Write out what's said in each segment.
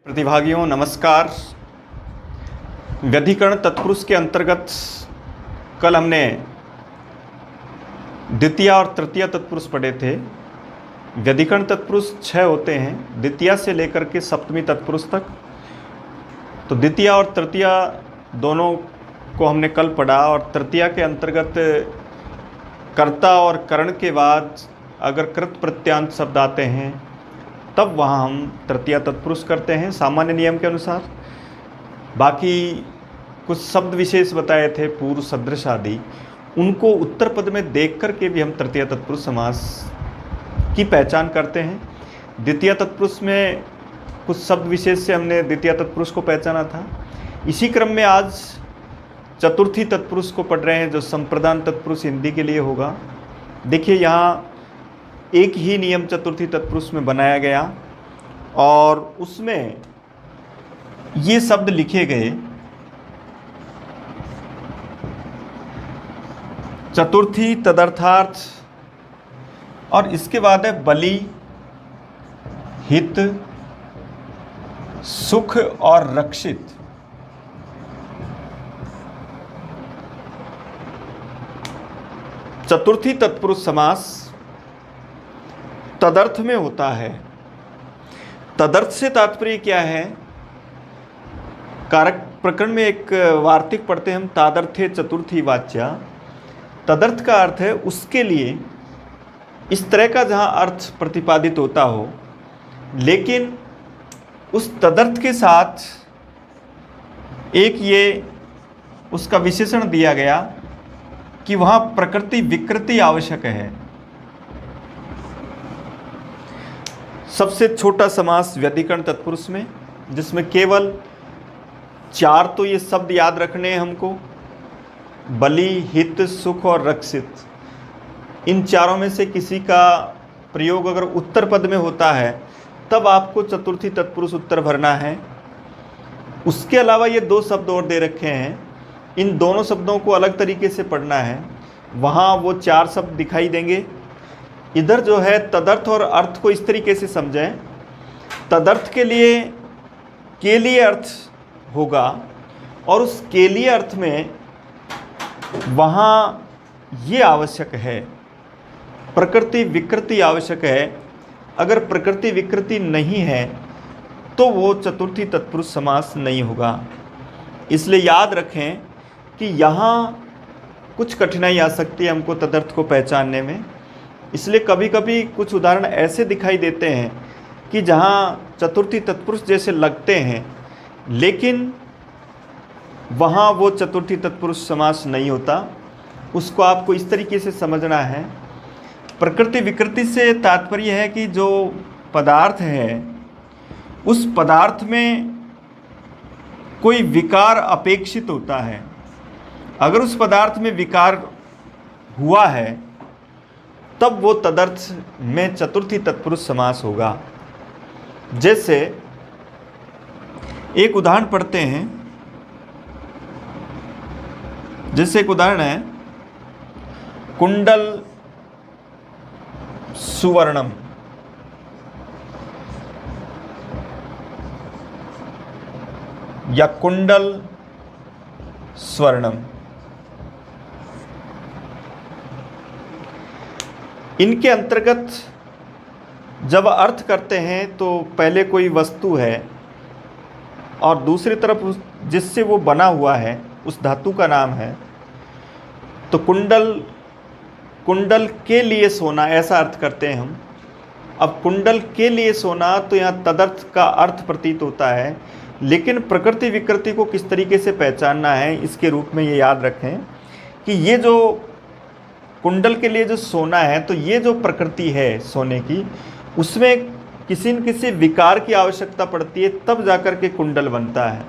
प्रतिभागियों नमस्कार। व्यधिकरण तत्पुरुष के अंतर्गत कल हमने द्वितीय और तृतीय तत्पुरुष पढ़े थे। व्यधिकरण तत्पुरुष 6 होते हैं, द्वितीय से लेकर के सप्तमी तत्पुरुष तक। तो द्वितीय और तृतीय दोनों को हमने कल पढ़ा और तृतीय के अंतर्गत कर्ता और करण के बाद अगर कृत प्रत्यांत शब्द आते हैं तब वहाँ हम तृतीय तत्पुरुष करते हैं सामान्य नियम के अनुसार। बाकी कुछ शब्द विशेष बताए थे, पूर्व सदृश आदि, उनको उत्तर पद में देख कर के भी हम तृतीय तत्पुरुष समास की पहचान करते हैं। द्वितीय तत्पुरुष में कुछ शब्द विशेष से हमने द्वितीय तत्पुरुष को पहचाना था। इसी क्रम में आज चतुर्थी तत्पुरुष को पढ़ रहे हैं, जो संप्रदान तत्पुरुष हिंदी के लिए होगा। देखिए, यहाँ एक ही नियम चतुर्थी तत्पुरुष में बनाया गया और उसमें ये शब्द लिखे गए, चतुर्थी तदर्थार्थ, और इसके बाद है बलि, हित, सुख और रक्षित। चतुर्थी तत्पुरुष समास तदर्थ में होता है। तदर्थ से तात्पर्य क्या है? कारक प्रकरण में एक वार्तिक पढ़ते हैं हम, तादर्थे चतुर्थी वाच्या। तदर्थ का अर्थ है उसके लिए, इस तरह का जहाँ अर्थ प्रतिपादित होता हो, लेकिन उस तदर्थ के साथ एक ये उसका विशेषण दिया गया कि वहाँ प्रकृति विकृति आवश्यक है। सबसे छोटा समास व्यधिकरण तत्पुरुष में, जिसमें केवल 4 तो ये शब्द याद रखने हैं हमको, बलि, हित, सुख और रक्षित। इन चारों में से किसी का प्रयोग अगर उत्तर पद में होता है तब आपको चतुर्थी तत्पुरुष उत्तर भरना है। उसके अलावा ये 2 शब्द और दे रखे हैं, इन दोनों शब्दों को अलग तरीके से पढ़ना है। वहाँ वो 4 शब्द दिखाई देंगे। इधर जो है तदर्थ और अर्थ को इस तरीके से समझें, तदर्थ के लिए अर्थ होगा और उस के लिए अर्थ में वहाँ ये आवश्यक है, प्रकृति विकृति आवश्यक है। अगर प्रकृति विकृति नहीं है तो वो चतुर्थी तत्पुरुष समास नहीं होगा। इसलिए याद रखें कि यहाँ कुछ कठिनाई आ सकती है हमको तदर्थ को पहचानने में। इसलिए कभी कभी कुछ उदाहरण ऐसे दिखाई देते हैं कि जहाँ चतुर्थी तत्पुरुष जैसे लगते हैं, लेकिन वहाँ वो चतुर्थी तत्पुरुष समास नहीं होता। उसको आपको इस तरीके से समझना है। प्रकृति विकृति से तात्पर्य है कि जो पदार्थ है उस पदार्थ में कोई विकार अपेक्षित होता है। अगर उस पदार्थ में विकार हुआ है तब वो तदर्थ में चतुर्थी तत्पुरुष समास होगा। जैसे एक उदाहरण पढ़ते हैं, जैसे एक उदाहरण है, कुंडल सुवर्णम। या कुंडल स्वर्णम। इनके अंतर्गत जब अर्थ करते हैं तो पहले कोई वस्तु है और दूसरी तरफ जिससे वो बना हुआ है उस धातु का नाम है। तो कुंडल के लिए सोना, ऐसा अर्थ करते हैं हम। अब कुंडल के लिए सोना, तो यहाँ तदर्थ का अर्थ प्रतीत होता है, लेकिन प्रकृति विकृति को किस तरीके से पहचानना है इसके रूप में ये याद रखें कि ये जो कुंडल के लिए जो सोना है, तो ये जो प्रकृति है सोने की, उसमें किसी न किसी विकार की आवश्यकता पड़ती है, तब जाकर के कुंडल बनता है।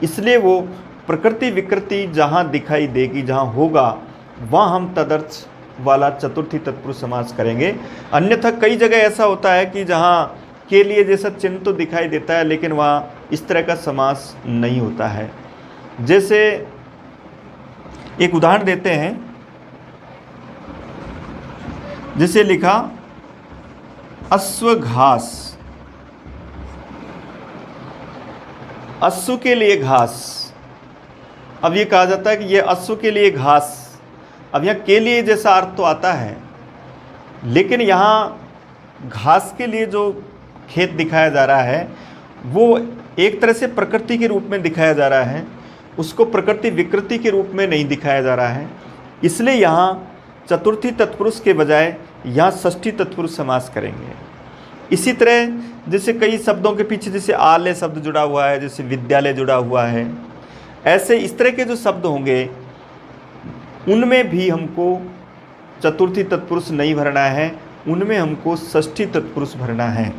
इसलिए वो प्रकृति विकृति जहाँ दिखाई देगी, जहाँ होगा, वहाँ हम तदर्थ वाला चतुर्थी तत्पुरुष समास करेंगे। अन्यथा कई जगह ऐसा होता है कि जहाँ के लिए जैसा चिन्ह तो दिखाई देता है, लेकिन वहाँ इस तरह का समास नहीं होता है। जैसे एक उदाहरण देते हैं, जिसे लिखा अश्वघास। अश्व के लिए घास। अब ये कहा जाता है कि ये अश्व के लिए घास। अब यहाँ के लिए जैसा अर्थ तो आता है, लेकिन यहाँ घास के लिए जो खेत दिखाया जा रहा है वो एक तरह से प्रकृति के रूप में दिखाया जा रहा है, उसको प्रकृति विकृति के रूप में नहीं दिखाया जा रहा है। इसलिए यहाँ चतुर्थी तत्पुरुष के बजाय यहाँ षष्ठी तत्पुरुष समास करेंगे। इसी तरह जैसे कई शब्दों के पीछे जैसे आलय शब्द जुड़ा हुआ है, जैसे विद्यालय जुड़ा हुआ है, ऐसे इस तरह के जो शब्द होंगे उनमें भी हमको चतुर्थी तत्पुरुष नहीं भरना है, उनमें हमको षष्ठी तत्पुरुष भरना है।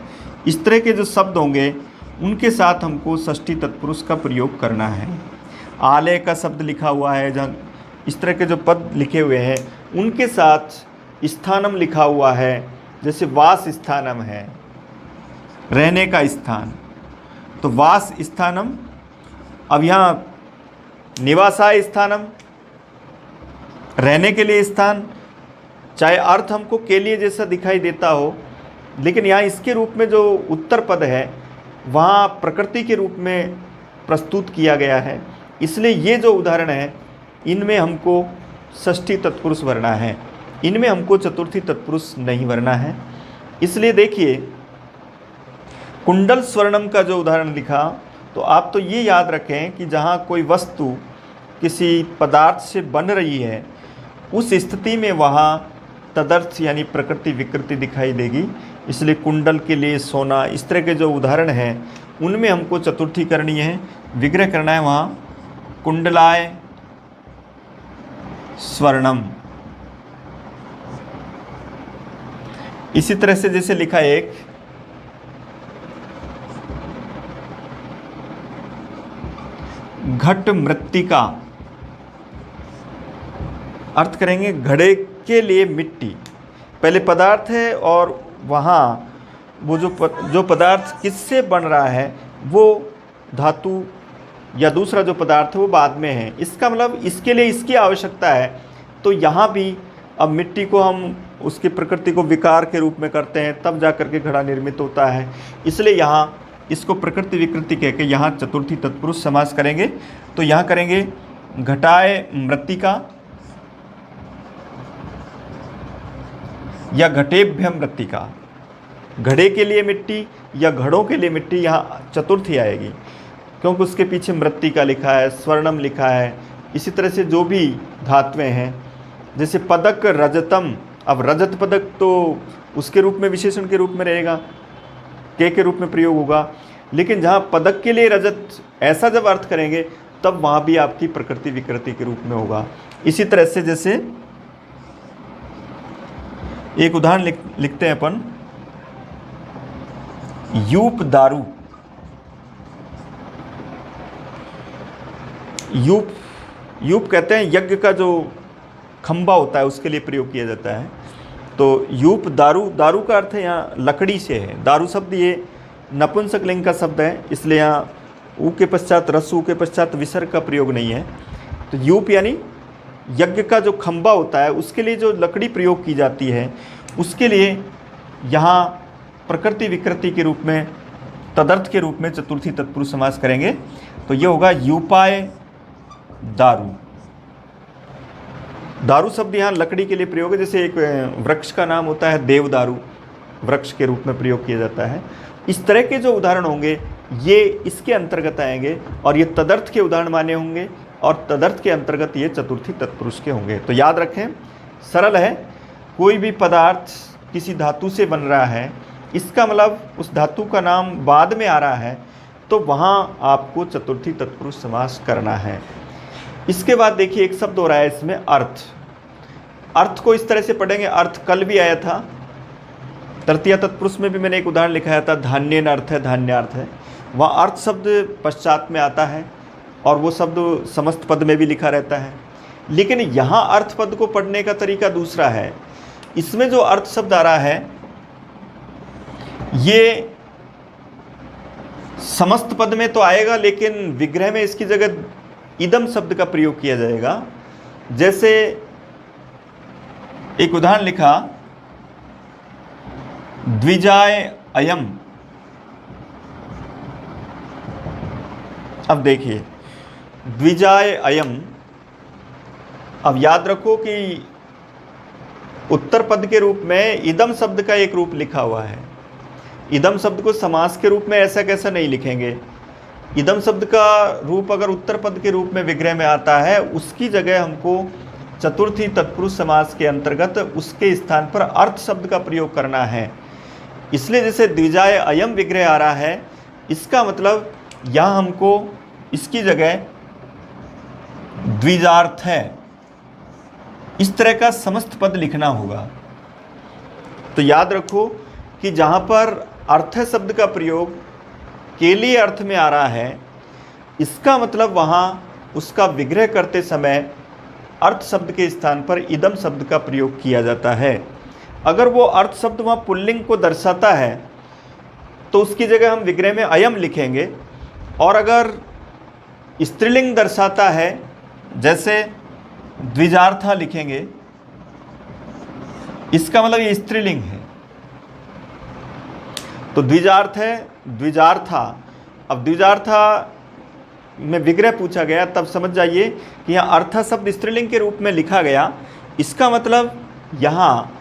इस तरह के जो शब्द होंगे उनके साथ हमको षष्ठी तत्पुरुष का प्रयोग करना है। आलय का शब्द लिखा हुआ है, जहाँ इस तरह के जो पद लिखे हुए हैं उनके साथ स्थानम लिखा हुआ है, जैसे वास स्थानम है, रहने का स्थान, तो वास स्थानम। अब यहाँ निवासाय स्थानम, रहने के लिए स्थान, चाहे अर्थ हमको के लिए जैसा दिखाई देता हो, लेकिन यहाँ इसके रूप में जो उत्तर पद है वहाँ प्रकृति के रूप में प्रस्तुत किया गया है। इसलिए ये जो उदाहरण है इनमें हमको षष्ठी तत्पुरुष भरना है, इनमें हमको चतुर्थी तत्पुरुष नहीं भरना है। इसलिए देखिए कुंडल स्वर्णम का जो उदाहरण लिखा, तो आप तो ये याद रखें कि जहाँ कोई वस्तु किसी पदार्थ से बन रही है उस स्थिति में वहाँ तदर्थ यानी प्रकृति विकृति दिखाई देगी। इसलिए कुंडल के लिए सोना, इस तरह के जो उदाहरण हैं उनमें हमको चतुर्थी करनी है, विग्रह करना है वहाँ कुंडलाय स्वर्णम। इसी तरह से जैसे लिखा एक घट मृत्तिका, अर्थ करेंगे घड़े के लिए मिट्टी। पहले पदार्थ है और वहाँ वो जो पदार्थ किससे बन रहा है वो धातु या दूसरा जो पदार्थ है वो बाद में है। इसका मतलब इसके लिए इसकी आवश्यकता है। तो यहाँ भी अब मिट्टी को हम उसकी प्रकृति को विकार के रूप में करते हैं, तब जा कर के घड़ा निर्मित होता है। इसलिए यहाँ इसको प्रकृति विकृति कह के यहाँ चतुर्थी तत्पुरुष समास करेंगे। तो यहाँ करेंगे घटाए मृत्तिका या घटेभ्य मृत्तिका, घड़े के लिए मिट्टी या घड़ों के लिए मिट्टी, यहाँ चतुर्थी आएगी क्योंकि उसके पीछे मृत्तिका लिखा है, स्वर्णम लिखा है। इसी तरह से जो भी धातुएं हैं, जैसे पदक रजतम, अब रजत पदक तो उसके रूप में विशेषण के रूप में रहेगा, के रूप में प्रयोग होगा। लेकिन जहाँ पदक के लिए रजत ऐसा जब अर्थ करेंगे तब वहाँ भी आपकी प्रकृति विकृति के रूप में होगा। इसी तरह से जैसे एक उदाहरण लिखते हैं अपन, यूप दारू। यूप कहते हैं यज्ञ का जो खंबा होता है उसके लिए प्रयोग किया जाता है। तो यूप दारू, दारू का अर्थ है यहाँ लकड़ी से है। दारू शब्द ये नपुंसक लिंग का शब्द है, इसलिए यहाँ ऊ के पश्चात रस्सु के पश्चात विसर्ग का प्रयोग नहीं है। तो यूप यानी यज्ञ का जो खंबा होता है उसके लिए जो लकड़ी प्रयोग की जाती है उसके लिए यहाँ प्रकृति विकृति के रूप में तदर्थ के रूप में चतुर्थी तत्पुरुष समास करेंगे। तो ये होगा यूपाय दारू। दारू शब्द यहाँ लकड़ी के लिए प्रयोग है। जैसे एक वृक्ष का नाम होता है देवदारू, वृक्ष के रूप में प्रयोग किया जाता है। इस तरह के जो उदाहरण होंगे ये इसके अंतर्गत आएंगे और ये तदर्थ के उदाहरण माने होंगे और तदर्थ के अंतर्गत ये चतुर्थी तत्पुरुष के होंगे। तो याद रखें, सरल है, कोई भी पदार्थ किसी धातु से बन रहा है, इसका मतलब उस धातु का नाम बाद में आ रहा है, तो वहाँ आपको चतुर्थी तत्पुरुष समास करना है। इसके बाद देखिए एक शब्द हो रहा है इसमें अर्थ। अर्थ को इस तरह से पढ़ेंगे, अर्थ कल भी आया था, तृतीय तत्पुरुष में भी मैंने एक उदाहरण लिखाया था, धान्य अर्थ है, धान्यार्थ है। वहाँ अर्थ शब्द पश्चात में आता है और वो शब्द समस्त पद में भी लिखा रहता है। लेकिन यहाँ अर्थ पद को पढ़ने का तरीका दूसरा है। इसमें जो अर्थ शब्द आ रहा है ये समस्त पद में तो आएगा, लेकिन विग्रह में इसकी जगह इदम शब्द का प्रयोग किया जाएगा। जैसे एक उदाहरण लिखा, द्विजाय अयम, अब देखिए द्विजाय अयम, अब याद रखो कि उत्तर पद के रूप में इदम शब्द का एक रूप लिखा हुआ है। इदम शब्द को समास के रूप में ऐसा कैसा नहीं लिखेंगे। इदम शब्द का रूप अगर उत्तर पद के रूप में विग्रह में आता है, उसकी जगह हमको चतुर्थी तत्पुरुष समास के अंतर्गत उसके स्थान पर अर्थ शब्द का प्रयोग करना है। इसलिए जैसे द्विजाय अयम विग्रह आ रहा है, इसका मतलब यहाँ हमको इसकी जगह द्विजार्थ है, इस तरह का समस्त पद लिखना होगा। तो याद रखो कि जहाँ पर अर्थ शब्द का प्रयोग के लिए अर्थ में आ रहा है, इसका मतलब वहाँ उसका विग्रह करते समय अर्थ शब्द के स्थान पर इदम शब्द का प्रयोग किया जाता है। अगर वो अर्थ शब्द वहाँ पुल्लिंग को दर्शाता है तो उसकी जगह हम विग्रह में अयम लिखेंगे, और अगर स्त्रीलिंग दर्शाता है जैसे द्विजार्था लिखेंगे, इसका मतलब ये स्त्रीलिंग है। तो द्विजार्थ है द्विजार्था। अब द्विजार्था में विग्रह पूछा गया, तब समझ जाइए कि यहाँ अर्था शब्द स्त्रीलिंग के रूप में लिखा गया। इसका मतलब यहाँ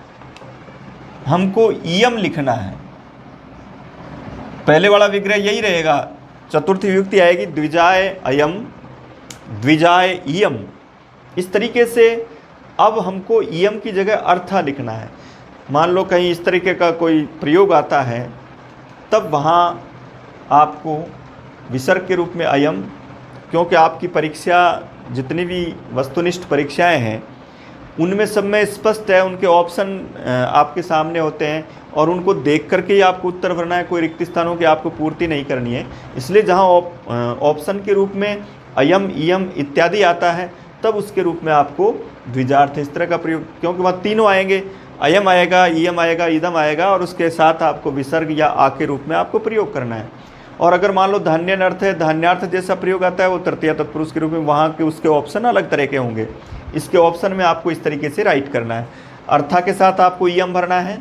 हमको इयम लिखना है। पहले वाला विग्रह यही रहेगा, चतुर्थी विभक्ति आएगी द्विजाय अयम द्विजाय इयम। इस तरीके से अब हमको इयम की जगह अर्था लिखना है। मान लो कहीं इस तरीके का कोई प्रयोग आता है, तब वहाँ आपको विसर्ग के रूप में अयम, क्योंकि आपकी परीक्षा जितनी भी वस्तुनिष्ठ परीक्षाएं हैं उनमें सब में स्पष्ट है, उनके ऑप्शन आपके सामने होते हैं और उनको देख करके ही आपको उत्तर भरना है, कोई रिक्त स्थानों की आपको पूर्ति नहीं करनी है। इसलिए जहाँ ऑप्शन के रूप में अयम इयम इत्यादि आता है, तब उसके रूप में आपको द्विजार्थ इस तरह का प्रयोग, क्योंकि वहाँ तीनों आएंगे, अयम आएगा, इयम आएगा, इदम आएगा, और उसके साथ आपको विसर्ग या आ के रूप में आपको प्रयोग करना है। और अगर मान लो धान्यार्थ है, धान्यार्थ जैसा प्रयोग आता है वो तृतीय तत्पुरुष के रूप में, वहाँ के उसके ऑप्शन अलग तरह के होंगे। इसके ऑप्शन में आपको इस तरीके से राइट करना है। अर्था के साथ आपको इयम भरना है,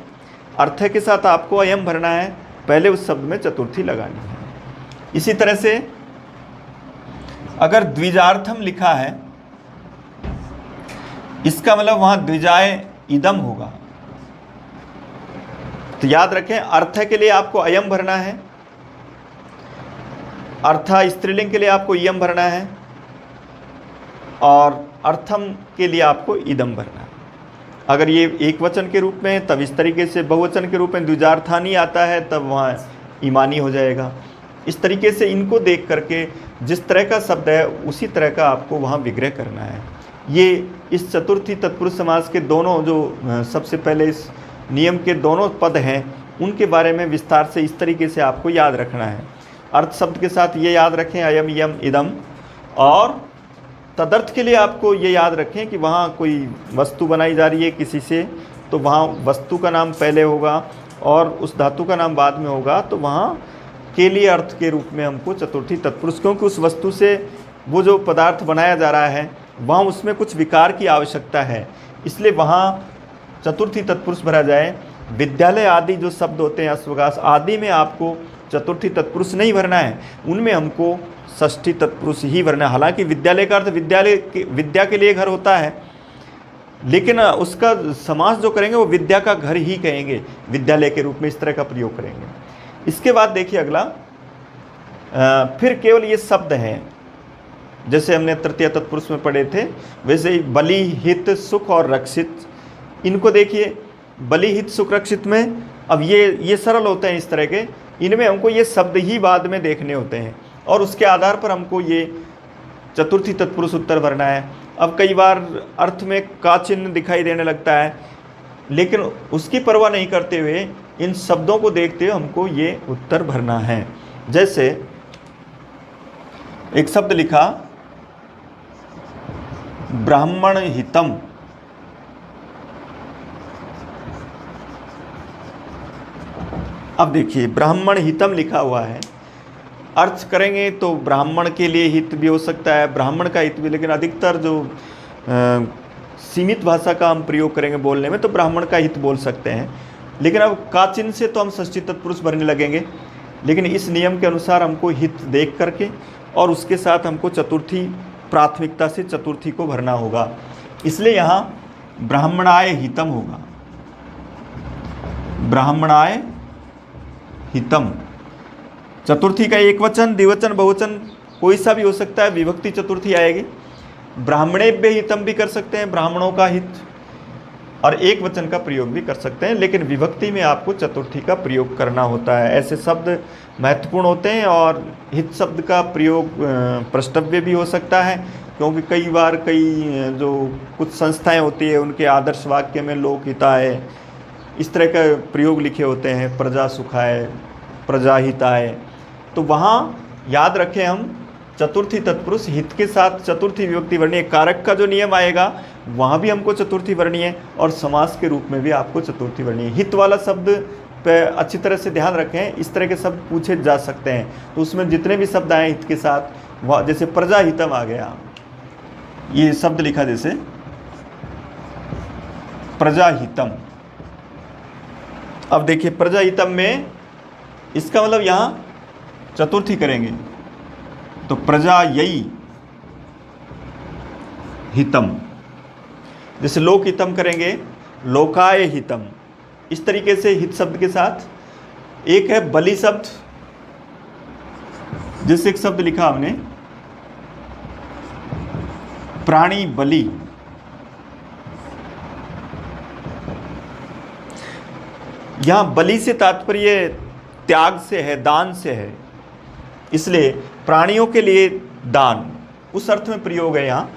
अर्थ के साथ आपको अयम भरना है, पहले उस शब्द में चतुर्थी लगानी है। इसी तरह से अगर द्विजार्थम लिखा है, इसका मतलब वहाँ द्विजाय इदम होगा। तो याद रखें, अर्थ के लिए आपको अयम भरना है, अर्था स्त्रीलिंग के लिए आपको इयम भरना है, और अर्थम के लिए आपको इदम भरना है। अगर ये एक वचन के रूप में है तब इस तरीके से, बहुवचन के रूप में द्विजार्थानी आता है तब वहाँ ईमानी हो जाएगा। इस तरीके से इनको देख करके जिस तरह का शब्द है उसी तरह का आपको वहाँ विग्रह करना है। ये इस चतुर्थी तत्पुरुष समास के दोनों जो सबसे पहले इस नियम के दोनों पद हैं, उनके बारे में विस्तार से इस तरीके से आपको याद रखना है। अर्थ शब्द के साथ ये याद रखें अयम इयम इदम, और तदर्थ के लिए आपको ये याद रखें कि वहाँ कोई वस्तु बनाई जा रही है किसी से, तो वहाँ वस्तु का नाम पहले होगा और उस धातु का नाम बाद में होगा। तो वहाँ के लिए अर्थ के रूप में हमको चतुर्थी तत्पुरुष, क्योंकि उस वस्तु से वो जो पदार्थ बनाया जा रहा है वहाँ उसमें कुछ विकार की आवश्यकता है, इसलिए वहाँ चतुर्थी तत्पुरुष भरा जाए। विद्यालय आदि जो शब्द होते हैं, अश्वगास आदि में आपको चतुर्थी तत्पुरुष नहीं भरना है, उनमें हमको षष्ठी तत्पुरुष ही भरना है। हालांकि विद्यालय का अर्थ विद्या के लिए घर होता है, लेकिन उसका समास जो करेंगे वो विद्या का घर ही कहेंगे, विद्यालय के रूप में इस तरह का प्रयोग करेंगे। इसके बाद देखिए अगला, फिर केवल ये शब्द हैं, जैसे हमने तृतीय तत्पुरुष में पढ़े थे वैसे ही बलि हित सुख और रक्षित। इनको देखिए, बलि हित सुख रक्षित में अब ये सरल होते हैं इस तरह के, इनमें हमको ये शब्द ही बाद में देखने होते हैं और उसके आधार पर हमको ये चतुर्थी तत्पुरुष उत्तर भरना है। अब कई बार अर्थ में का चिन्ह दिखाई देने लगता है, लेकिन उसकी परवाह नहीं करते हुए इन शब्दों को देखते हुए हमको ये उत्तर भरना है। जैसे एक शब्द लिखा ब्राह्मण हितम, अब देखिए ब्राह्मण हितम लिखा हुआ है, अर्थ करेंगे तो ब्राह्मण के लिए हित भी हो सकता है, ब्राह्मण का हित भी, लेकिन अधिकतर जो सीमित भाषा का हम प्रयोग करेंगे बोलने में तो ब्राह्मण का हित बोल सकते हैं। लेकिन अब का चिन्ह से तो हम षष्ठी तत्पुरुष भरने लगेंगे, लेकिन इस नियम के अनुसार हमको हित देख करके और उसके साथ हमको चतुर्थी प्राथमिकता से चतुर्थी को भरना होगा। इसलिए यहाँ ब्राह्मणाय हितम होगा, ब्राह्मणाय हितम। चतुर्थी का एक वचन, द्विवचन, बहुवचन कोई सा भी हो सकता है, विभक्ति चतुर्थी आएगी। ब्राह्मणेभ्य हितम भी कर सकते हैं, ब्राह्मणों का हित, और एक वचन का प्रयोग भी कर सकते हैं, लेकिन विभक्ति में आपको चतुर्थी का प्रयोग करना होता है। ऐसे शब्द महत्वपूर्ण होते हैं और हित शब्द का प्रयोग प्रष्टव्य भी हो सकता है, क्योंकि कई बार जो कुछ संस्थाएं होती है उनके आदर्श वाक्य में लोकहिताय इस तरह का प्रयोग लिखे होते हैं, प्रजा सुखाय, प्रजा हिताय। तो वहाँ याद रखें हम चतुर्थी तत्पुरुष हित के साथ चतुर्थी विभक्ति वर्णीय, कारक का जो नियम आएगा वहाँ भी हमको चतुर्थी वर्णीय, और समास के रूप में भी आपको चतुर्थी वर्णीय। हित वाला शब्द पे अच्छी तरह से ध्यान रखें, इस तरह के शब्द पूछे जा सकते हैं, तो उसमें जितने भी शब्द आए हित के साथ, वह जैसे प्रजा हितम आ गया, ये शब्द लिखा जैसे प्रजा हितम। अब देखिए प्रजा हितम में इसका मतलब यहाँ चतुर्थी करेंगे तो प्रजा यई हितम, जैसे लोक हितम करेंगे लोकाय हितम। इस तरीके से हित शब्द के साथ एक है बलि शब्द, जैसे एक शब्द लिखा हमने प्राणी बलि। यहां बलि से तात्पर्य त्याग से है, दान से है, इसलिए प्राणियों के लिए दान उस अर्थ में प्रयोग है यहाँ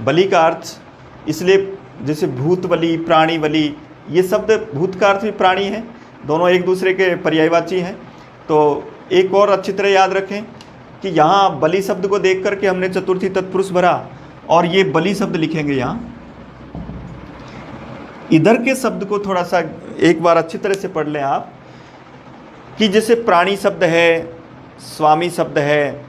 बलि का अर्थ। इसलिए जैसे भूत बलि, प्राणी बलि, ये शब्द भूत का अर्थ भी प्राणी है, दोनों एक दूसरे के पर्यायवाची हैं। तो एक और अच्छी तरह याद रखें कि यहाँ बलि शब्द को देख करके हमने चतुर्थी तत्पुरुष भरा, और ये बलि शब्द लिखेंगे यहाँ। इधर के शब्द को थोड़ा सा एक बार अच्छी तरह से पढ़ लें आप, कि जैसे प्राणी शब्द है, स्वामी शब्द है,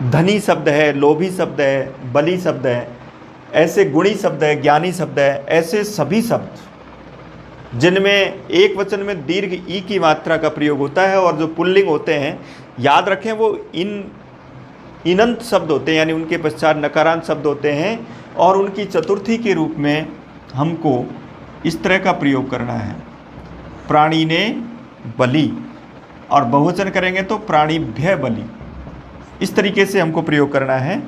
धनी शब्द है, लोभी शब्द है, बलि शब्द है, ऐसे गुणी शब्द है, ज्ञानी शब्द है, ऐसे सभी शब्द जिनमें एक वचन में दीर्घ ई की मात्रा का प्रयोग होता है और जो पुल्लिंग होते हैं, याद रखें वो इनंत शब्द होते हैं, यानी उनके पश्चात नकारांत शब्द होते हैं, और उनकी चतुर्थी के रूप में हमको इस तरह का प्रयोग करना है, प्राणी ने बलि, और बहुवचन करेंगे तो प्राणीभ्य बलि। इस तरीके से हमको प्रयोग करना है,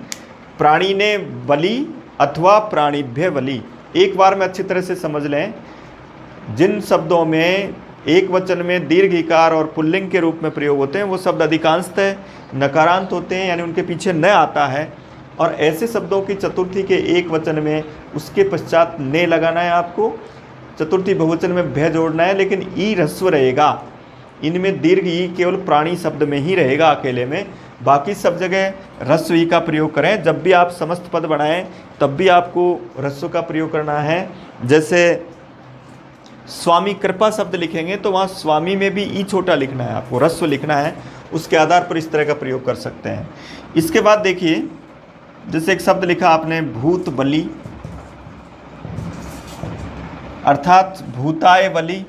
प्राणी ने बलि अथवा प्राणीभ्य बलि। एक बार में अच्छी तरह से समझ लें, जिन शब्दों में एक वचन में दीर्घ इकार और पुल्लिंग के रूप में प्रयोग होते हैं वो शब्द अधिकांशतः नकारांत होते हैं, यानी उनके पीछे न आता है, और ऐसे शब्दों की चतुर्थी के एक वचन में उसके पश्चात ने लगाना है आपको, चतुर्थी बहुवचन में भय जोड़ना है, लेकिन ई ह्रस्व रहेगा। इनमें दीर्घ ई केवल प्राणी शब्द में ही रहेगा अकेले में, बाकी सब जगह ह्रस्व ई का प्रयोग करें। जब भी आप समस्त पद बनाएं तब भी आपको ह्रस्व का प्रयोग करना है। जैसे स्वामी कृपा शब्द लिखेंगे तो वहाँ स्वामी में भी ई छोटा लिखना है, आपको ह्रस्व लिखना है, उसके आधार पर इस तरह का प्रयोग कर सकते हैं। इसके बाद देखिए, जैसे एक शब्द लिखा आपने भूत बलि, अर्थात भूताय बलि,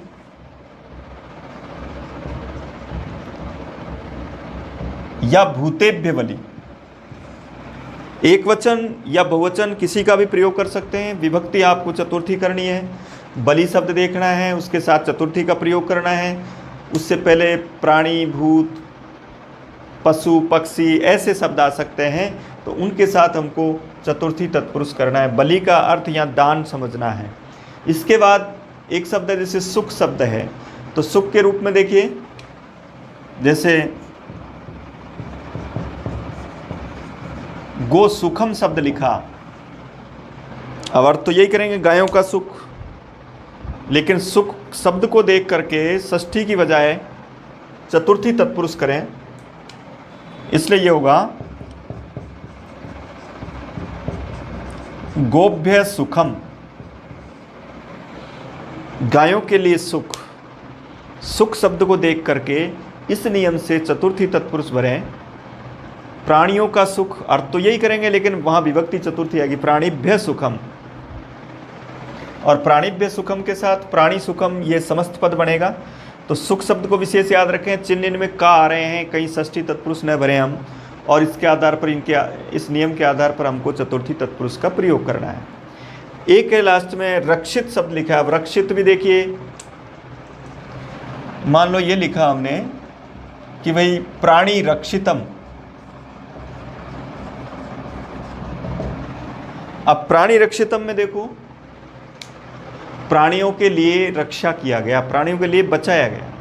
या भूतेभ्य बलि। एक वचन या बहुवचन किसी का भी प्रयोग कर सकते हैं। विभक्ति आपको चतुर्थी करनी है, बलि शब्द देखना है, उसके साथ चतुर्थी का प्रयोग करना है। उससे पहले प्राणी, भूत, पशु, पक्षी ऐसे शब्द आ सकते हैं, तो उनके साथ हमको चतुर्थी तत्पुरुष करना है। बलि का अर्थ यहाँ दान समझना है। इसके बाद एक शब्द है जैसे सुख शब्द है, तो सुख के रूप में देखिए, जैसे गो सुखम शब्द लिखा, अब अर्थ तो यही करेंगे गायों का सुख, लेकिन सुख शब्द को देख करके षष्ठी की बजाय चतुर्थी तत्पुरुष करें, इसलिए ये होगा गोभ्य सुखम, गायों के लिए सुख। सुख शब्द को देख करके इस नियम से चतुर्थी तत्पुरुष भरें। प्राणियों का सुख, अर्थ तो यही करेंगे, लेकिन वहाँ विभक्ति चतुर्थी आएगी, प्राणिभ्य सुखम, और प्राणिभ्य सुखम के साथ प्राणी सुखम, ये समस्त पद बनेगा। तो सुख शब्द को विशेष याद रखें, चिन्ह इनमें का आ रहे हैं, कहीं षष्ठी तत्पुरुष न भरे हम, और इसके आधार पर इस नियम के आधार पर हमको चतुर्थी तत्पुरुष का प्रयोग करना है। एक है लास्ट में रक्षित शब्द लिखा है। अब रक्षित भी देखिए, मान लो ये लिखा हमने कि भाई प्राणी रक्षितम। अब प्राणी रक्षितम में देखो, प्राणियों के लिए रक्षा किया गया, प्राणियों के लिए बचाया गया,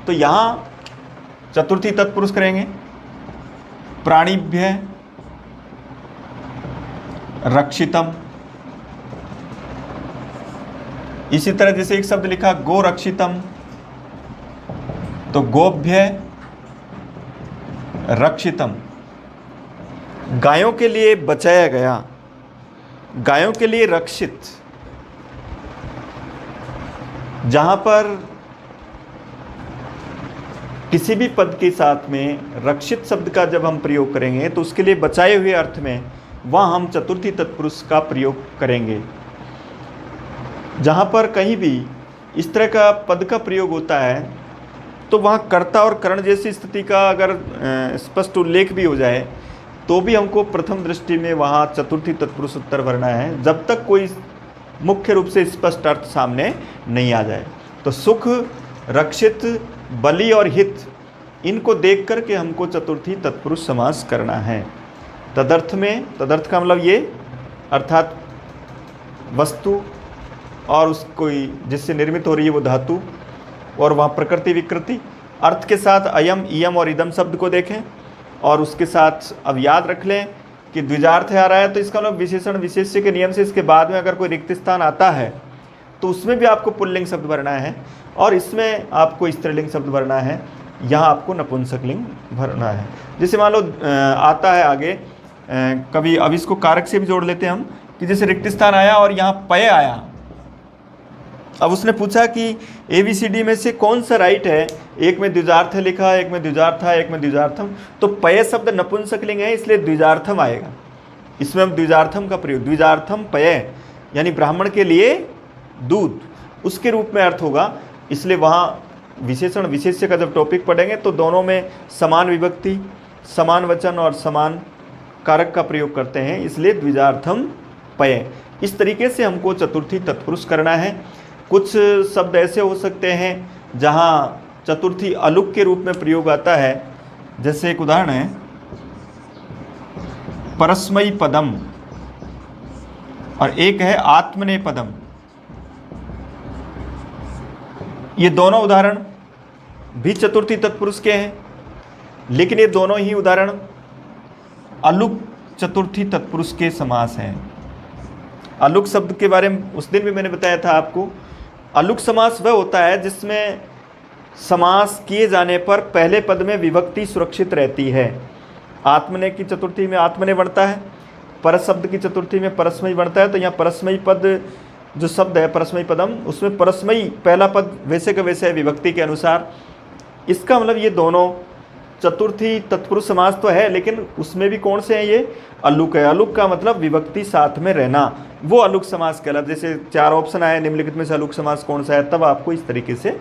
तो यहां चतुर्थी तत्पुरुष करेंगे, प्राणिभ्य रक्षितम। इसी तरह जैसे एक शब्द लिखा गो रक्षितम, तो गोभ्य रक्षितम, गायों के लिए बचाया गया, गायों के लिए रक्षित। जहां पर किसी भी पद के साथ में रक्षित शब्द का जब हम प्रयोग करेंगे तो उसके लिए बचाए हुए अर्थ में वहां हम चतुर्थी तत्पुरुष का प्रयोग करेंगे। जहां पर कहीं भी इस तरह का पद का प्रयोग होता है तो वहां कर्ता और करण जैसी स्थिति का अगर स्पष्ट उल्लेख भी हो जाए तो भी हमको प्रथम दृष्टि में वहाँ चतुर्थी तत्पुरुष उत्तर भरना है, जब तक कोई मुख्य रूप से स्पष्ट अर्थ सामने नहीं आ जाए। तो सुख, रक्षित, बलि और हित, इनको देख करके हमको चतुर्थी तत्पुरुष समास करना है। तदर्थ में, तदर्थ का मतलब ये, अर्थात वस्तु और उसको जिससे निर्मित हो रही है वो धातु, और वहाँ प्रकृति विकृति। अर्थ के साथ अयम, इयम और इदम शब्द को देखें, और उसके साथ अब याद रख लें कि द्विजार्थ आ रहा है तो इसका मतलब विशेषण विशेष्य के नियम से इसके बाद में अगर कोई रिक्त स्थान आता है तो उसमें भी आपको पुल्लिंग शब्द भरना है, और इसमें आपको स्त्रीलिंग शब्द भरना है, यहाँ आपको नपुंसकलिंग भरना है। जैसे मान लो आता है आगे कभी, अब इसको कारक से भी जोड़ लेते हैं हम, कि जैसे रिक्त स्थान आया और यहाँ पय आया। अब उसने पूछा कि ABCD में से कौन सा राइट है, एक में द्विजार्थ है लिखा है, एक में द्विजार्थ है, एक में द्विजार्थम, तो पय शब्द नपुंसकलिंग है इसलिए द्विजार्थम आएगा। इसमें हम द्विजार्थम का प्रयोग, द्विजार्थम पय यानी ब्राह्मण के लिए दूध, उसके रूप में अर्थ होगा। इसलिए वहाँ विशेषण विशेष्य का जब टॉपिक पढ़ेंगे तो दोनों में समान विभक्ति, समान वचन और समान कारक का प्रयोग करते हैं, इसलिए द्विजार्थम पय। इस तरीके से हमको चतुर्थी तत्पुरुष करना है। कुछ शब्द ऐसे हो सकते हैं जहाँ चतुर्थी अलुक के रूप में प्रयोग आता है, जैसे एक उदाहरण है परस्मयी पदम, और एक है आत्मने पदम। ये दोनों उदाहरण भी चतुर्थी तत्पुरुष के हैं, लेकिन ये दोनों ही उदाहरण अलुक चतुर्थी तत्पुरुष के समास हैं। अलुक शब्द के बारे में उस दिन भी मैंने बताया था आपको। अलुक समास वह होता है जिसमें समास किए जाने पर पहले पद में विभक्ति सुरक्षित रहती है। आत्मने की चतुर्थी में आत्मने बनता है, परस शब्द की चतुर्थी में परस्मयी बनता है। तो यहाँ परस्मयी पद जो शब्द है परस्मयी पदम, उसमें परस्मयी पहला पद वैसे का वैसे है विभक्ति के अनुसार। इसका मतलब ये दोनों चतुर्थी तत्पुरुष समास तो है, लेकिन उसमें भी कौन से हैं, ये अलुक है। अलुक का मतलब विभक्ति साथ में रहना, वो अलुक समास कहलाता है। जैसे 4 ऑप्शन आए निम्नलिखित में से अलुक समास कौन सा है, तब आपको इस तरीके से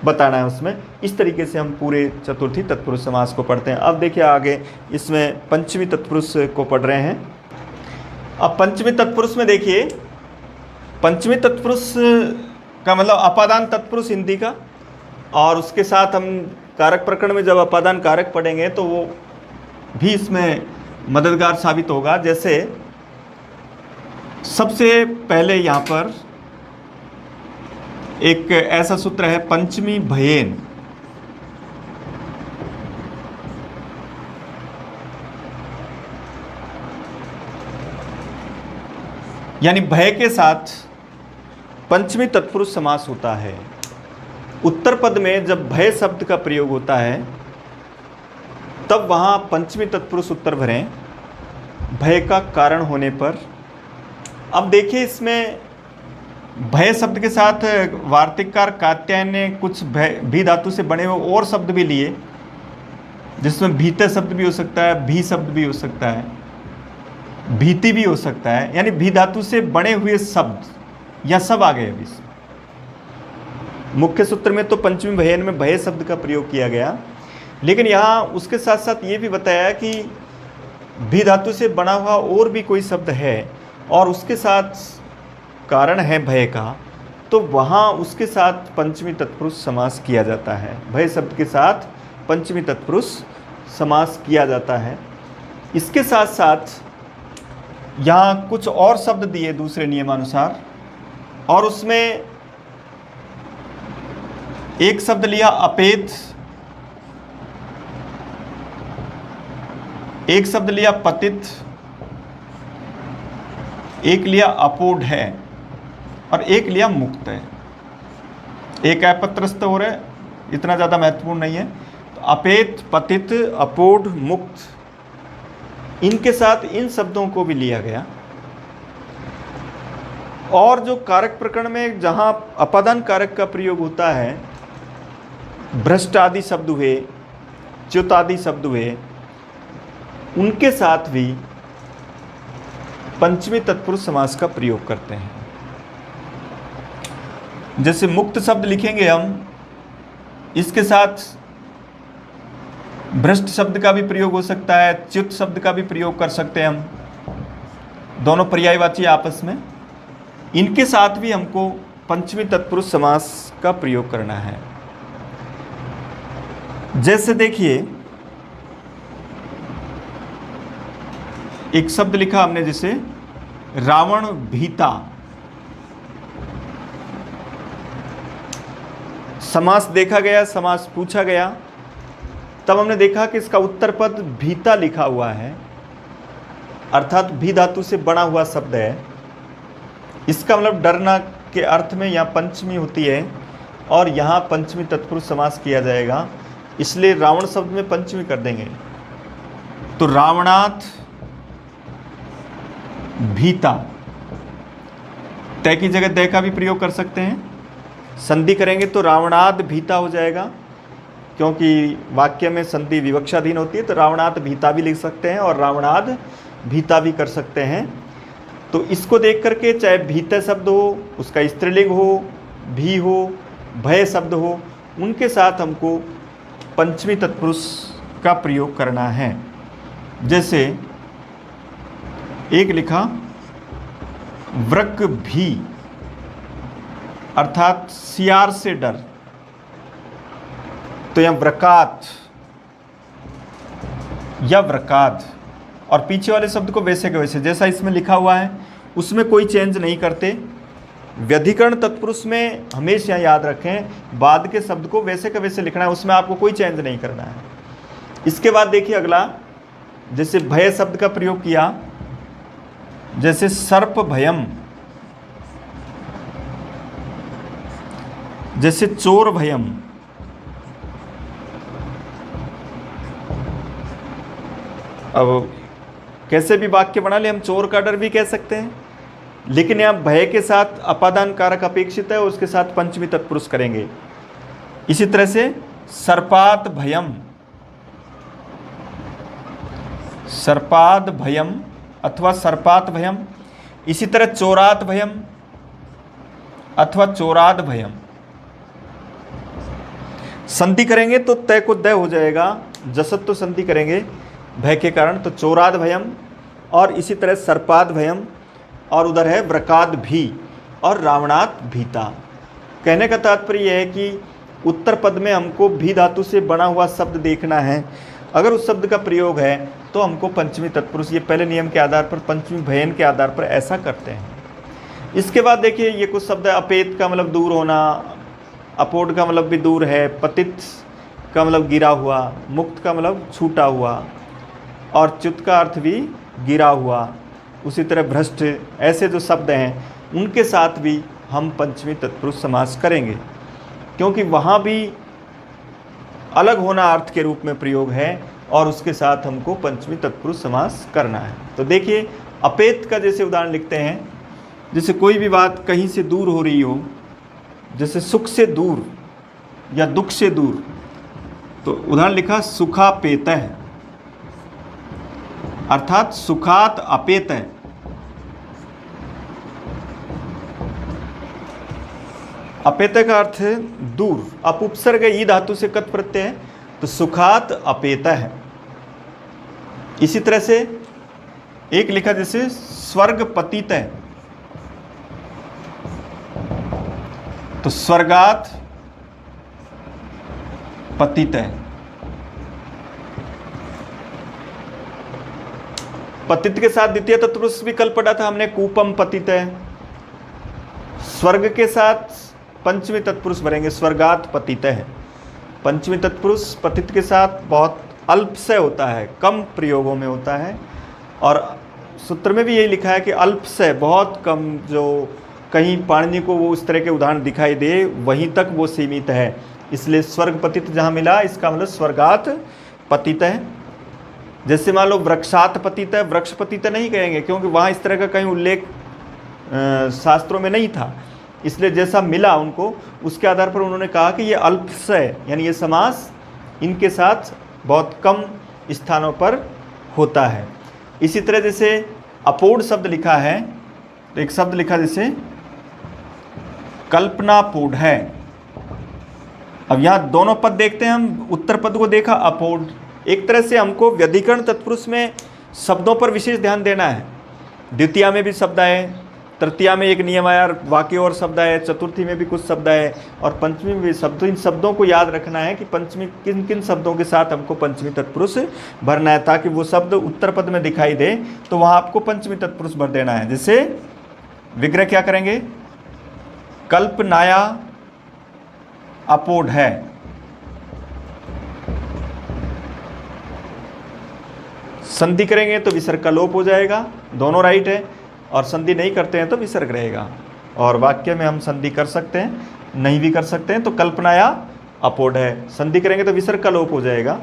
बताना है उसमें। इस तरीके से हम पूरे चतुर्थी तत्पुरुष समास को पढ़ते हैं। अब देखिए आगे इसमें पंचमी तत्पुरुष को पढ़ रहे हैं। अब पंचमी तत्पुरुष में देखिए, पंचमी तत्पुरुष का मतलब अपादान तत्पुरुष हिंदी का, और उसके साथ हम कारक प्रकरण में जब अपादान कारक पढ़ेंगे तो वो भी इसमें मददगार साबित होगा। जैसे सबसे पहले यहाँ पर एक ऐसा सूत्र है पंचमी भयेन, यानी भय के साथ पंचमी तत्पुरुष समास होता है। उत्तर पद में जब भय शब्द का प्रयोग होता है तब वहाँ पंचमी तत्पुरुष उत्तर भरें भय का कारण होने पर। अब देखिए इसमें भय शब्द के साथ वार्तिककार कात्यायन ने कुछ भी धातु से बने हुए और शब्द भी लिए, जिसमें भीतर शब्द भी हो सकता है, भी शब्द भी हो सकता है, भीति भी हो सकता है, यानी भी धातु से बने हुए शब्द या सब आ गए अभी। मुख्य सूत्र में तो पंचमी भयन में भय शब्द का प्रयोग किया गया, लेकिन यहाँ उसके साथ साथ ये भी बताया कि भी धातु से बना हुआ और भी कोई शब्द है और उसके साथ कारण है भय का, तो वहाँ उसके साथ पंचमी तत्पुरुष समास किया जाता है। भय शब्द के साथ पंचमी तत्पुरुष समास किया जाता है। इसके साथ साथ यहाँ कुछ और शब्द दिए दूसरे नियमानुसार, और उसमें एक शब्द लिया अपेत, एक शब्द लिया पतित, एक लिया अपोढ़ है और एक लिया मुक्त है। एक अपत्रस्त हो रहा है, इतना ज़्यादा महत्वपूर्ण नहीं है। तो अपेत, पतित, अपोढ़, मुक्त, इनके साथ इन शब्दों को भी लिया गया। और जो कारक प्रकरण में जहाँ अपादान कारक का प्रयोग होता है, भ्रष्ट आदि शब्द हुए, च्युत आदि शब्द हुए, उनके साथ भी पंचमी तत्पुरुष समास का प्रयोग करते हैं। जैसे मुक्त शब्द लिखेंगे हम, इसके साथ भ्रष्ट शब्द का भी प्रयोग हो सकता है, च्युत शब्द का भी प्रयोग कर सकते हैं हम, दोनों पर्यायवाची आपस में। इनके साथ भी हमको पंचमी तत्पुरुष समास का प्रयोग करना है। जैसे देखिए, एक शब्द लिखा हमने जैसे रावण भीता, समास देखा गया, समास पूछा गया, तब हमने देखा कि इसका उत्तर पद भीता लिखा हुआ है, अर्थात भी धातु से बना हुआ शब्द है। इसका मतलब डरना के अर्थ में यहाँ पंचमी होती है और यहाँ पंचमी तत्पुरुष समास किया जाएगा, इसलिए रावण शब्द में पंचमी कर देंगे। तो रावणात् भीता, तय की जगह दय का भी प्रयोग कर सकते हैं। संधि करेंगे तो रावणाद भीता हो जाएगा, क्योंकि वाक्य में संधि विवक्षाधीन होती है, तो रावणाद भीता भी लिख सकते हैं और रावणाद भीता भी कर सकते हैं। तो इसको देख करके चाहे भीत शब्द हो, उसका स्त्रीलिंग हो, भी हो, भय शब्द हो, उनके साथ हमको पंचमी तत्पुरुष का प्रयोग करना है। जैसे एक लिखा वृक भी, अर्थात सियार से डर, तो यहाँ व्रकात या व्रकाद, और पीछे वाले शब्द को वैसे के वैसे जैसा इसमें लिखा हुआ है उसमें कोई चेंज नहीं करते। व्यधिकरण तत्पुरुष में हमेशा याद रखें, बाद के शब्द को वैसे के वैसे लिखना है, उसमें आपको कोई चेंज नहीं करना है। इसके बाद देखिए अगला, जैसे भय शब्द का प्रयोग किया, जैसे सर्प भयम, जैसे चोर भयम, अब कैसे भी वाक्य बना ले, हम चोर का डर भी कह सकते हैं, लेकिन यहाँ भय के साथ अपादान कारक अपेक्षित है और उसके साथ पंचमी तत्पुरुष करेंगे। इसी तरह से सर्पात भयम, सर्पाद भयम अथवा सर्पात भयम। इसी तरह चोरात भयम अथवा चोराद भयम। संधि करेंगे तो तय को दय हो जाएगा, जसत तो संधि करेंगे भय के कारण, तो चोराद भयम और इसी तरह सर्पाद भयम, और उधर है व्रकाद भी और रावणात भीता। कहने का तात्पर्य यह है कि उत्तर पद में हमको भी धातु से बना हुआ शब्द देखना है। अगर उस शब्द का प्रयोग है तो हमको पंचमी तत्पुरुष, ये पहले नियम के आधार पर पंचमी भयन के आधार पर ऐसा करते हैं। इसके बाद देखिए ये कुछ शब्द है, अपेत का मतलब दूर होना, अपोढ़ का मतलब भी दूर है, पतित का मतलब गिरा हुआ, मुक्त का मतलब छूटा हुआ, और च्युत का अर्थ भी गिरा हुआ। उसी तरह भ्रष्ट, ऐसे जो शब्द हैं उनके साथ भी हम पंचमी तत्पुरुष समास करेंगे, क्योंकि वहाँ भी अलग होना अर्थ के रूप में प्रयोग है और उसके साथ हमको पंचमी तत्पुरुष समास करना है। तो देखिए अपेत का जैसे उदाहरण लिखते हैं, जैसे कोई भी बात कहीं से दूर हो रही हो, जैसे सुख से दूर या दुख से दूर, तो उदाहरण लिखा सुखापेतः, अर्थात सुखात अपेतः। अपेत का अर्थ है दूर। अप उपसर्ग ई धातु से कत प्रत्यय है, तो सुखात अपेत है। इसी तरह से एक लिखा जैसे स्वर्ग पतित है, तो स्वर्गात पतित है। पतित के साथ द्वितीय तत्पुरुष भी कल पढ़ा था हमने, कूपम पतित है। स्वर्ग के साथ पंचमी तत्पुरुष भरेंगे, स्वर्गात पतित है। पंचमी तत्पुरुष पतित के साथ बहुत अल्प से होता है, कम प्रयोगों में होता है। और सूत्र में भी यही लिखा है कि अल्प से, बहुत कम, जो कहीं पाणिनि को वो उस तरह के उदाहरण दिखाई दे वहीं तक वो सीमित है। इसलिए स्वर्ग पतित जहाँ मिला, इसका मतलब स्वर्गात पतित है। जैसे मान लो वृक्षात पतित है, वृक्ष पतित नहीं कहेंगे, क्योंकि वहाँ इस तरह का कहीं उल्लेख शास्त्रों में नहीं था। इसलिए जैसा मिला उनको, उसके आधार पर उन्होंने कहा कि ये अल्प से, यानी ये समास इनके साथ बहुत कम स्थानों पर होता है। इसी तरह जैसे अपोढ़ शब्द लिखा है, तो एक शब्द लिखा जैसे कल्पनापूढ़ है। अब यहाँ दोनों पद देखते हैं हम, उत्तर पद को देखा अपोढ़। एक तरह से हमको व्यधिकरण तत्पुरुष में शब्दों पर विशेष ध्यान देना है। द्वितीया में भी शब्द आए, तृतीया में एक नियम आया, वाक्य और शब्द आए, चतुर्थी में भी कुछ शब्द आए, और पंचमी में भी शब्द। इन शब्दों को याद रखना है कि पंचमी किन किन शब्दों के साथ हमको पंचमी तत्पुरुष भरना है, ताकि वो शब्द उत्तर पद में दिखाई दे तो वहाँ आपको पंचमी तत्पुरुष भर देना है। जैसे विग्रह क्या करेंगे, कल्पनाया अपोढ़ है। संधि करेंगे तो विसर्ग का लोप हो जाएगा, दोनों राइट है। और संधि नहीं करते हैं तो विसर्ग रहेगा। और वाक्य में हम संधि कर सकते हैं, नहीं भी कर सकते हैं। तो कल्पनाया अपोढ़ है, संधि करेंगे तो विसर्ग का लोप हो जाएगा।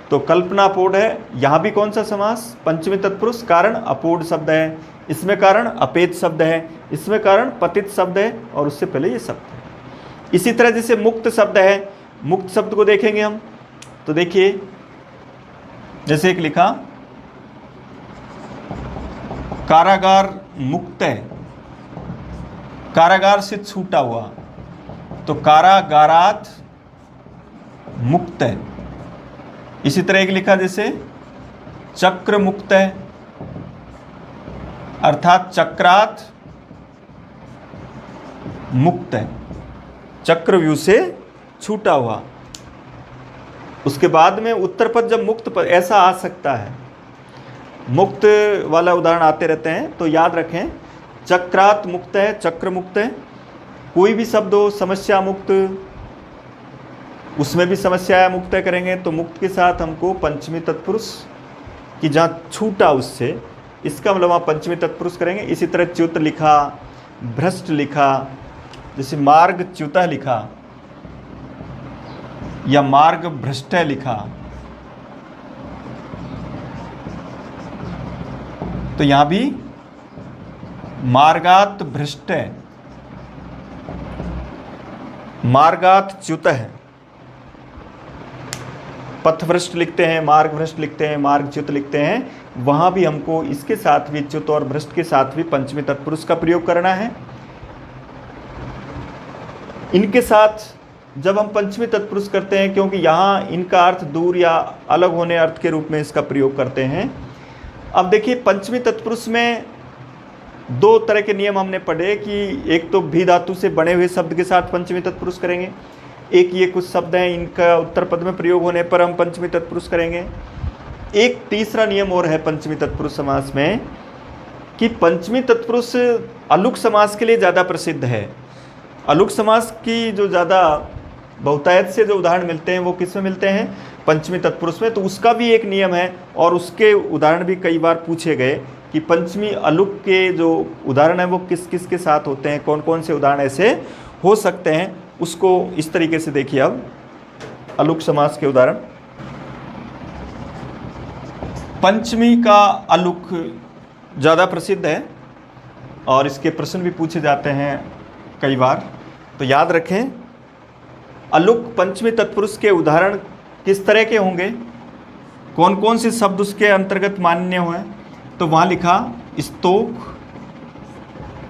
तो कल्पना अपोढ़ है, यहाँ भी कौन सा समास, पंचमी तत्पुरुष, कारण अपोढ़ शब्द है, इसमें कारण अपेत शब्द है, इसमें कारण पतित शब्द है, और उससे पहले ये शब्द है। इसी तरह जैसे मुक्त शब्द है, मुक्त शब्द को देखेंगे हम, तो देखिए जैसे एक लिखा कारागार मुक्त है, कारागार से छूटा हुआ, तो कारागारात मुक्त है। इसी तरह एक लिखा जैसे चक्र मुक्त है, अर्थात चक्रात मुक्त है, चक्रव्यूह से छूटा हुआ। उसके बाद में उत्तर पद जब मुक्त पद ऐसा आ सकता है, मुक्त वाला उदाहरण आते रहते हैं, तो याद रखें चक्रात मुक्त है, चक्र मुक्त है। कोई भी शब्द हो, समस्या मुक्त, उसमें भी समस्या मुक्त करेंगे, तो मुक्त के साथ हमको पंचमी तत्पुरुष की जहाँ छूटा उससे, इसका मतलब वहाँ पंचमी तत्पुरुष करेंगे। इसी तरह च्युत लिखा, भ्रष्ट लिखा, जैसे मार्ग च्युतः लिखा या मार्ग भ्रष्ट लिखा, तो यहां भी मार्गात भ्रष्ट है, मार्गात च्युत है। पथभ्रष्ट लिखते हैं, मार्ग भ्रष्ट लिखते हैं, मार्ग च्युत लिखते हैं, वहां भी हमको इसके साथ भी, च्युत और भ्रष्ट के साथ भी पंचमी तत्पुरुष का प्रयोग करना है। इनके साथ जब हम पंचमी तत्पुरुष करते हैं, क्योंकि यहाँ इनका अर्थ दूर या अलग होने अर्थ के रूप में इसका प्रयोग करते हैं। अब देखिए पंचमी तत्पुरुष में दो तरह के नियम हमने पढ़े कि एक तो भी धातु से बने हुए शब्द के साथ पंचमी तत्पुरुष करेंगे, एक ये कुछ शब्द हैं इनका उत्तर पद में प्रयोग होने पर हम पंचमी तत्पुरुष करेंगे। एक तीसरा नियम और है पंचमी तत्पुरुष समास में कि पंचमी तत्पुरुष अलुक समास के लिए ज़्यादा प्रसिद्ध है। अलुक समास की जो ज़्यादा बहुतायत से जो उदाहरण मिलते हैं वो किस में मिलते हैं, पंचमी तत्पुरुष में। तो उसका भी एक नियम है और उसके उदाहरण भी कई बार पूछे गए कि पंचमी अलुक के जो उदाहरण हैं वो किस किस के साथ होते हैं, कौन कौन से उदाहरण ऐसे हो सकते हैं। उसको इस तरीके से देखिए, अब अलुक समास के उदाहरण। पंचमी का अलुक ज़्यादा प्रसिद्ध है और इसके प्रश्न भी पूछे जाते हैं कई बार, तो याद रखें अलुक पंचमी तत्पुरुष के उदाहरण किस तरह के होंगे, कौन कौन से शब्द उसके अंतर्गत मान्य हुए। तो वहाँ लिखा स्तोक,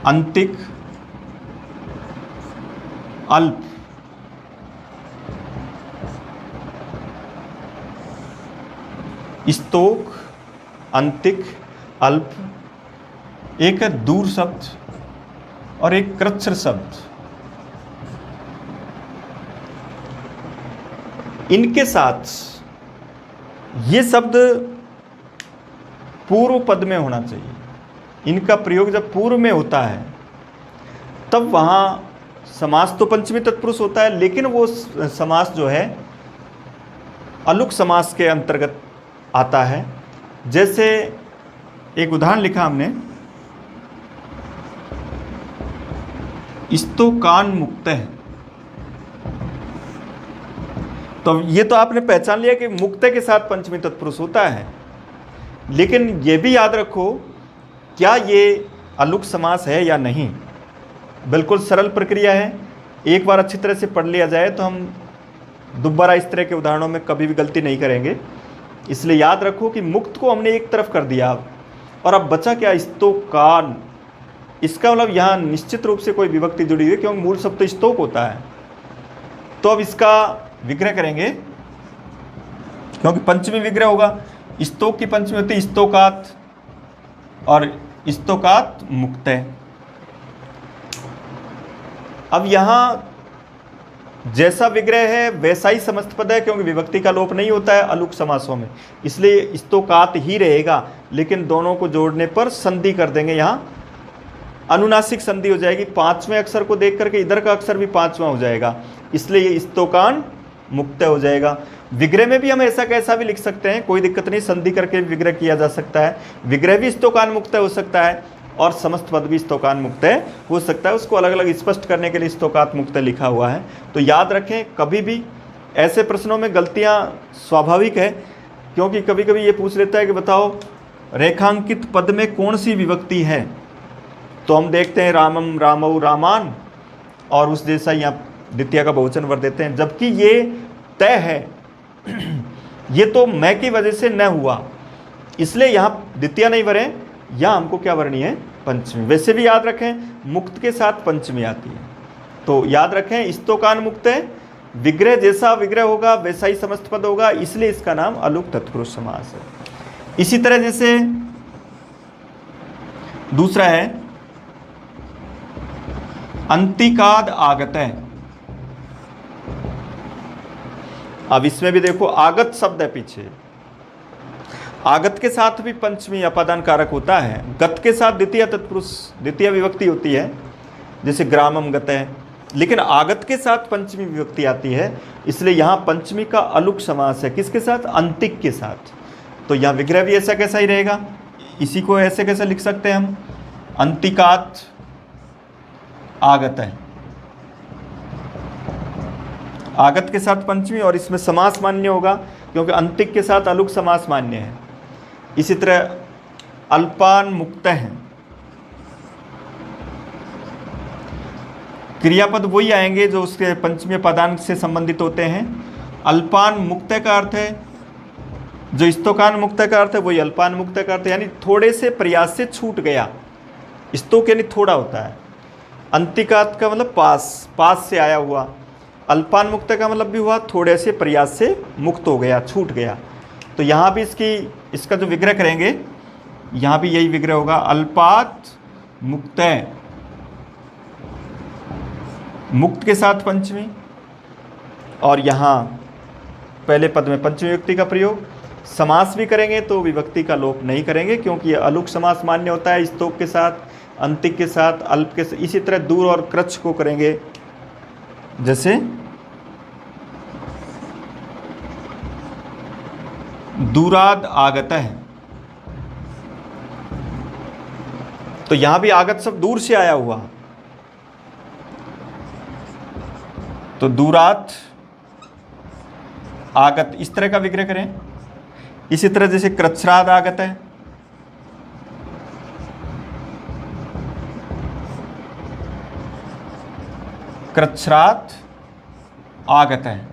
अंतिक, अल्प, स्तोक, अंतिक, अल्प, एक है दूर शब्द और एक कृच्छ्र शब्द। इनके साथ ये शब्द पूर्व पद में होना चाहिए। इनका प्रयोग जब पूर्व में होता है तब वहाँ समास तो पंचमी तत्पुरुष होता है, लेकिन वो समास जो है अलुक समास के अंतर्गत आता है। जैसे एक उदाहरण लिखा हमने, स्तोकान मुक्त है। तो ये तो आपने पहचान लिया कि मुक्त के साथ पंचमी तत्पुरुष होता है, लेकिन ये भी याद रखो क्या ये अलुक समास है या नहीं। बिल्कुल सरल प्रक्रिया है, एक बार अच्छी तरह से पढ़ लिया जाए तो हम दोबारा इस तरह के उदाहरणों में कभी भी गलती नहीं करेंगे। इसलिए याद रखो कि मुक्त को हमने एक तरफ कर दिया और अब बचा क्या, स्तोकान। इसका मतलब यहाँ निश्चित रूप से कोई विभक्ति जुड़ी हुई है, क्योंकि मूल शब्द तो स्तोक होता है। तो अब इसका विग्रह करेंगे, क्योंकि पंचमी विग्रह होगा। स्तोक की पंचमी होती है स्तोकात, और स्तोकात मुक्त है। अब यहाँ जैसा विग्रह है वैसा ही समस्त पद है, क्योंकि विभक्ति का लोप नहीं होता है अलुक समासों में, इसलिए स्तोकात ही रहेगा। लेकिन दोनों को जोड़ने पर संधि कर देंगे, यहाँ अनुनासिक संधि हो जाएगी। पांचवें अक्षर को देख करके इधर का अक्षर भी पांचवा हो जाएगा, इसलिए ये स्तोकान मुक्त हो जाएगा। विग्रह में भी हम ऐसा कैसा भी लिख सकते हैं, कोई दिक्कत नहीं, संधि करके विग्रह किया जा सकता है। विग्रह भी स्तोकान मुक्त हो सकता है और समस्त पद भी स्तोकान मुक्त हो सकता है। उसको अलग अलग स्पष्ट करने के लिए स्तोकात मुक्त लिखा हुआ है। तो याद रखें, कभी भी ऐसे प्रश्नों में गलतियां स्वाभाविक है, क्योंकि कभी कभी ये पूछ लेता है कि बताओ रेखांकित पद में कौन सी विभक्ति है। तो हम देखते हैं रामम, रामौ, रामान, और उस जैसा यहाँ द्वितीय का बहुवचन वर देते हैं, जबकि ये तय है। ये तो मैं की वजह से न हुआ, इसलिए यहाँ द्वितीय नहीं वरे, यहाँ हमको क्या वरनी है, पंचमी। वैसे भी याद रखें मुक्त के साथ पंचमी आती है, तो याद रखें स्तोकान मुक्त है। विग्रह जैसा विग्रह होगा वैसा ही समस्त पद होगा, इसलिए इसका नाम अलुक तत्पुरुष समास है। इसी तरह जैसे दूसरा है अंतिकाद आगत है। अब इसमें भी देखो आगत शब्द है पीछे, आगत के साथ भी पंचमी अपादान कारक होता है। गत के साथ द्वितीय तत्पुरुष द्वितीय विभक्ति होती है, जैसे ग्रामम गत है, लेकिन आगत के साथ पंचमी विभक्ति आती है, इसलिए यहाँ पंचमी का अलुक समास है। किसके साथ, अंतिक के साथ। तो यहाँ विग्रह भी ऐसा कैसा ही रहेगा, इसी को ऐसे कैसे लिख सकते हैं हम, अंतिकात आगत है, आगत के साथ पंचमी, और इसमें समास मान्य होगा क्योंकि अंतिक के साथ अलुक समास मान्य है। इसी तरह अल्पान मुक्त है, क्रियापद वही आएंगे जो उसके पंचमी पदांक से संबंधित होते हैं। अल्पान मुक्त का अर्थ है, जो स्तोकान मुक्त का अर्थ है वही अल्पान मुक्त का अर्थ है, यानी थोड़े से प्रयास से छूट गया। स्तोक यानी थोड़ा होता है, अंतिकात का मतलब पास, पास से आया हुआ। अल्पान मुक्त का मतलब भी हुआ थोड़े से प्रयास से मुक्त हो गया, छूट गया। तो यहाँ भी इसका जो विग्रह करेंगे, यहाँ भी यही विग्रह होगा, अल्पात मुक्त, मुक्त के साथ पंचमी, और यहाँ पहले पद में पंचमी विभक्ति का प्रयोग। समास भी करेंगे तो विभक्ति का लोप नहीं करेंगे, क्योंकि ये अलुक समास मान्य होता है स्तोक के साथ, अंतिक के साथ, अल्प के साथ। इसी तरह दूर और कृच्छ को करेंगे, जैसे दूराद आगत है, तो यहां भी आगत सब दूर से आया हुआ, तो दूरात आगत, इस तरह का विग्रह करें। इसी तरह जैसे कृच्छ्राद आगत है, कृच्छ्राद आगत है।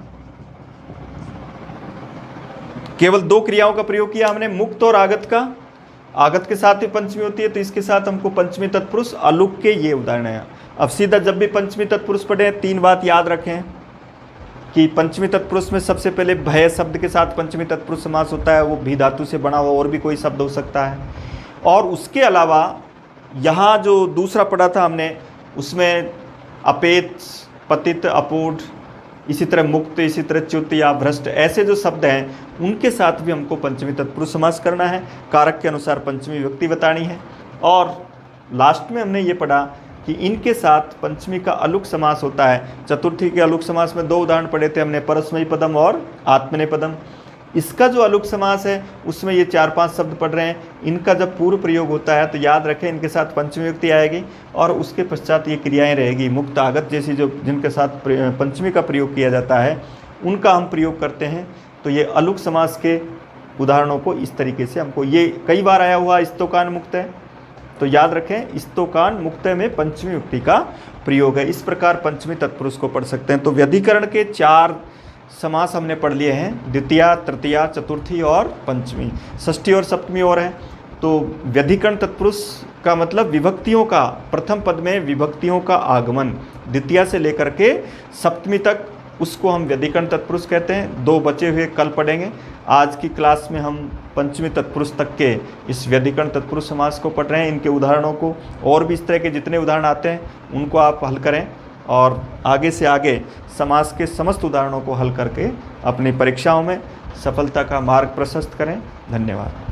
केवल दो क्रियाओं का प्रयोग किया हमने, मुक्त और आगत का। आगत के साथ ही पंचमी होती है, तो इसके साथ हमको पंचमी तत्पुरुष अलुक के ये उदाहरण है। अब सीधा जब भी पंचमी तत्पुरुष पढ़े 3 बात याद रखें कि पंचमी तत्पुरुष में सबसे पहले भय शब्द के साथ पंचमी तत्पुरुष समास होता है, वो भी धातु से बना हुआ और भी कोई शब्द हो सकता है। और उसके अलावा यहाँ जो दूसरा पढ़ा था हमने उसमें अपेत, पतित, अपूढ़, इसी तरह मुक्त, इसी तरह च्युत या भ्रष्ट, ऐसे जो शब्द हैं उनके साथ भी हमको पंचमी तत्पुरुष समास करना है, कारक के अनुसार पंचमी विभक्ति बतानी है। और लास्ट में हमने ये पढ़ा कि इनके साथ पंचमी का अलुक समास होता है। चतुर्थी के अलुक समास में 2 उदाहरण पढ़े थे हमने, परस्मैपदम और आत्मनेपदम। इसका जो अलुक समास है उसमें ये 4-5 शब्द पढ़ रहे हैं, इनका जब पूर्व प्रयोग होता है तो याद रखें इनके साथ पंचमी विभक्ति आएगी और उसके पश्चात ये क्रियाएं रहेगी। मुक्त, आगत जैसी जो जिनके साथ पंचमी का प्रयोग किया जाता है उनका हम प्रयोग करते हैं। तो ये अलुक समास के उदाहरणों को इस तरीके से हमको, ये कई बार आया हुआ स्तोकान मुक्त है, तो याद रखें स्तोकान मुक्त में पंचमी विभक्ति का प्रयोग है। इस प्रकार पंचमी तत्पुरुष को पढ़ सकते हैं। तो व्यधिकरण के 4 समास हमने पढ़ लिए हैं, द्वितीया, तृतीया, चतुर्थी और पंचमी। षष्ठी और सप्तमी और है। तो व्यधिकरण तत्पुरुष का मतलब विभक्तियों का, प्रथम पद में विभक्तियों का आगमन द्वितीया से लेकर के सप्तमी तक, उसको हम व्यधिकरण तत्पुरुष कहते हैं। 2 बचे हुए कल पढ़ेंगे। आज की क्लास में हम पंचमी तत्पुरुष तक के इस व्यधिकरण तत्पुरुष समास को पढ़ रहे हैं, इनके उदाहरणों को, और भी इस तरह के जितने उदाहरण आते हैं उनको आप हल करें और आगे से आगे समास के समस्त उदाहरणों को हल करके अपनी परीक्षाओं में सफलता का मार्ग प्रशस्त करें। धन्यवाद।